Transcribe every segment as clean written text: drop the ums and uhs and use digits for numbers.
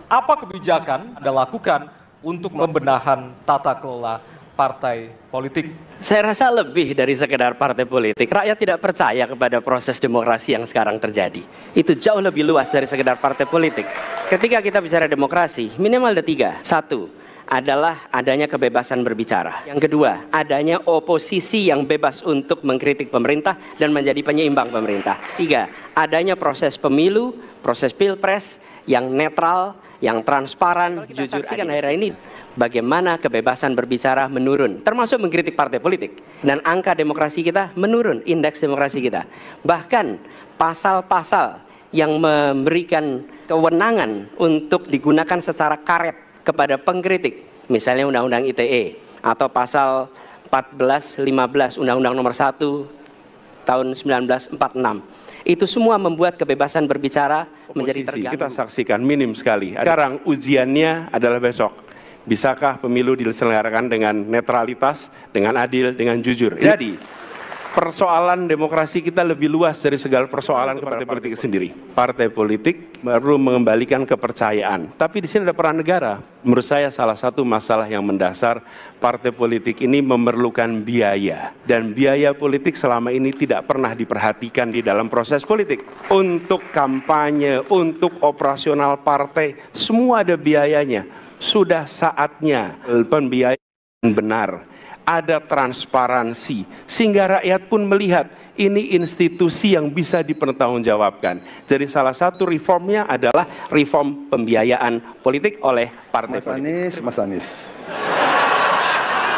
Apa kebijakan Anda lakukan untuk pembenahan tata kelola partai politik? Saya rasa lebih dari sekedar partai politik. Rakyat tidak percaya kepada proses demokrasi yang sekarang terjadi. Itu jauh lebih luas dari sekedar partai politik. Ketika kita bicara demokrasi, minimal ada 3. 1 adalah adanya kebebasan berbicara. Yang kedua, adanya oposisi yang bebas untuk mengkritik pemerintah dan menjadi penyeimbang pemerintah. 3, adanya proses pemilu, proses pilpres yang netral, yang transparan, jujur. Saksikan akhir ini bagaimana kebebasan berbicara menurun, termasuk mengkritik partai politik. Dan angka demokrasi kita menurun, indeks demokrasi kita. Bahkan pasal-pasal yang memberikan kewenangan untuk digunakan secara karet kepada pengkritik, misalnya Undang-Undang ITE atau pasal 14-15 Undang-Undang nomor 1 tahun 1946. Itu semua membuat kebebasan berbicara menjadi terganggu. Kita saksikan minim sekali. Sekarang ujiannya adalah besok. Bisakah pemilu diselenggarakan dengan netralitas, dengan adil, dengan jujur? Jadi, persoalan demokrasi kita lebih luas dari segala persoalan partai politik sendiri. Partai politik baru mengembalikan kepercayaan. Tapi di sini ada peran negara. Menurut saya salah satu masalah yang mendasar, partai politik ini memerlukan biaya. Dan biaya politik selama ini tidak pernah diperhatikan di dalam proses politik. Untuk kampanye, untuk operasional partai, semua ada biayanya. Sudah saatnya pembiayaan benar. Ada transparansi, sehingga rakyat pun melihat ini institusi yang bisa dipertanggungjawabkan. Jadi salah satu reformnya adalah reform pembiayaan politik oleh partai politik. Mas Anies.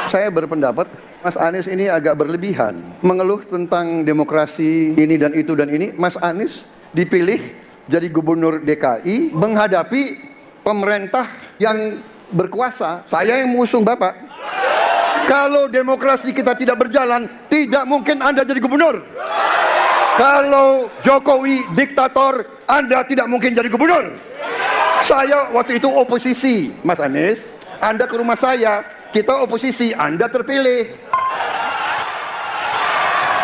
Saya berpendapat Mas Anies ini agak berlebihan. Mengeluh tentang demokrasi ini dan itu dan ini. Mas Anies dipilih jadi gubernur DKI menghadapi pemerintah yang berkuasa. Saya yang mengusung Bapak. Kalau demokrasi kita tidak berjalan, tidak mungkin Anda jadi gubernur. Kalau Jokowi diktator, Anda tidak mungkin jadi gubernur. Saya waktu itu oposisi, Mas Anies. Anda ke rumah saya, kita oposisi, Anda terpilih.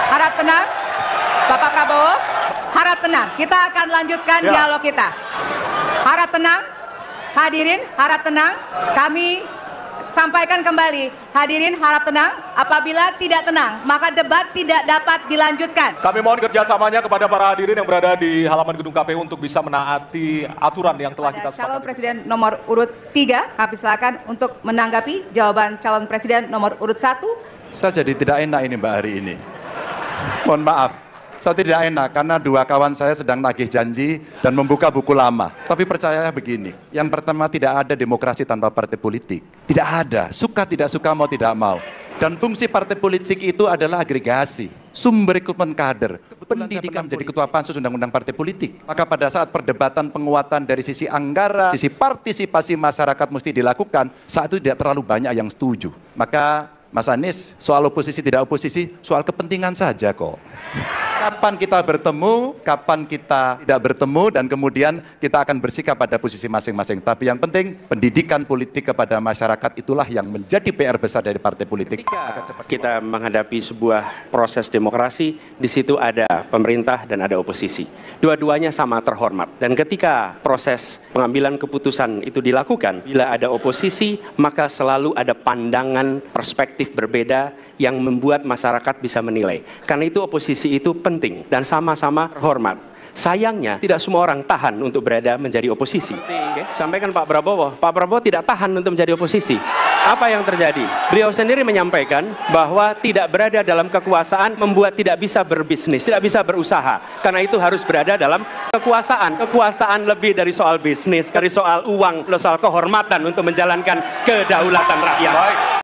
Harap tenang, Bapak Prabowo. Harap tenang, kita akan lanjutkan dialog kita. Harap tenang, hadirin, harap tenang. Kami sampaikan kembali, hadirin harap tenang. Apabila tidak tenang, maka debat tidak dapat dilanjutkan. Kami mohon kerjasamanya kepada para hadirin yang berada di halaman gedung KPU untuk bisa menaati aturan yang telah kita sepakati. Calon Presiden nomor urut 3, kami silakan untuk menanggapi jawaban calon Presiden nomor urut 1. Saya jadi tidak enak ini Mbak hari ini. Mohon maaf. Saya tidak enak karena 2 kawan saya sedang nagih janji dan membuka buku lama. Tapi percaya begini, yang pertama tidak ada demokrasi tanpa partai politik. Tidak ada, suka tidak suka, mau tidak mau. Dan fungsi partai politik itu adalah agregasi, sumber rekrutmen kader, pendidikan menjadi ketua pansus undang-undang partai politik. Maka pada saat perdebatan penguatan dari sisi anggaran, sisi partisipasi masyarakat mesti dilakukan, saat itu tidak terlalu banyak yang setuju. Maka Mas Anies, soal oposisi tidak oposisi, soal kepentingan saja kok. Kapan kita bertemu, kapan kita tidak bertemu, dan kemudian kita akan bersikap pada posisi masing-masing. Tapi yang penting, pendidikan politik kepada masyarakat itulah yang menjadi PR besar dari partai politik. Kita menghadapi sebuah proses demokrasi, di situ ada pemerintah dan ada oposisi. Dua-duanya sama terhormat. Dan ketika proses pengambilan keputusan itu dilakukan, bila ada oposisi, maka selalu ada pandangan perspektif berbeda yang membuat masyarakat bisa menilai. Karena itu oposisi itu penting dan sama-sama hormat. Sayangnya tidak semua orang tahan untuk berada menjadi oposisi. Sampaikan Pak Prabowo tidak tahan untuk menjadi oposisi. Apa yang terjadi? Beliau sendiri menyampaikan bahwa tidak berada dalam kekuasaan membuat tidak bisa berbisnis, tidak bisa berusaha. Karena itu harus berada dalam kekuasaan. Kekuasaan lebih dari soal bisnis, dari soal uang, soal kehormatan untuk menjalankan kedaulatan rakyat.